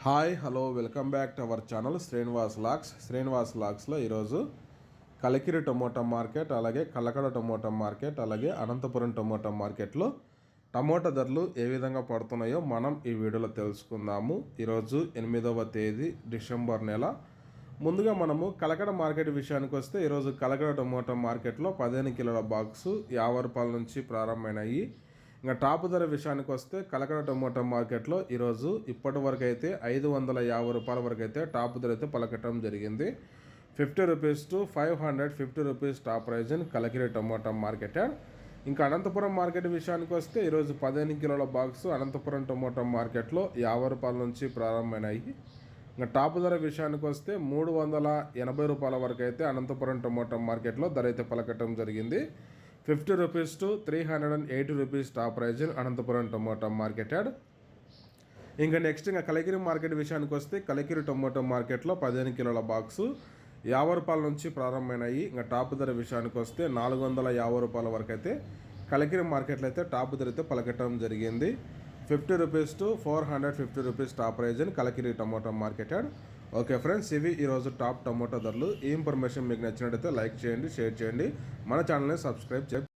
Hi hello welcome back to our channel Srinivas లాక్స్లో ఈరోజు Kalikiri tomato market, అలాగే కలకడ టమోటా మార్కెట్, అలాగే అనంతపురం టమోటా మార్కెట్లో టమోటా ధరలు ఏ విధంగా పడుతున్నాయో మనం ఈ వీడియోలో తెలుసుకుందాము. ఈరోజు 8వ తేదీ డిసెంబర్ నెల. ముందుగా మనము కలకడ మార్కెట్ విషయానికి వస్తే ఈరోజు కలకడ టమోటా మార్కెట్లో 15 కిలోల బాక్సు 50 రూపాయల నుంచి ప్రారంభమైనాయి. ఇంకా టాప్ ధర విషయానికి వస్తే కలకడ టమోటా మార్కెట్లో ఈరోజు ఇప్పటి వరకు అయితే 550 రూపాయల వరకు అయితే టాప్ ధర అయితే పలకటం జరిగింది. 50 rupees to 550 rupees top price in Kalikiri tomato market. ఇంకా అనంతపురం మార్కెట్ విషయానికి వస్తే ఈరోజు 15 కిలోల బాక్స్ అనంతపురం టమోటా మార్కెట్లో 50 రూపాయల నుంచి ప్రారంభమైనాయి. ఇంకా టాప్ ధర విషయానికి వస్తే 380 రూపాయల వరకు అయితే అనంతపురం టమోటా మార్కెట్లో ధర అయితే పలకటం జరిగింది. 50 rupees to 380 rupees top price in Anantapur tomato market. ఇంకా నెక్స్ట్ కలికిరి మార్కెట్ విషయానికి వస్తే కలికిరి టమోటా మార్కెట్లో 15 కిలోల బాక్సు 50 రూపాయల నుంచి ప్రారంభమైనాయి. ఇంకా టాప్ ధర విషయానికి వస్తే 450 రూపాయల వరకు అయితే కలికిరి మార్కెట్లో అయితే టాప్ ధర అయితే పలకటం జరిగింది. 50 rupees to 450 rupees top price in Kalikiri tomato market. Okay friends, ఇవి ఈరోజు టాప్ టమోటా ధరలు. ఈ ఇన్ఫర్మేషన్ మీకు నచ్చినట్టయితే లైక్ చేయండి, షేర్ చేయండి, మన ఛానల్ని సబ్స్క్రైబ్ చేయండి.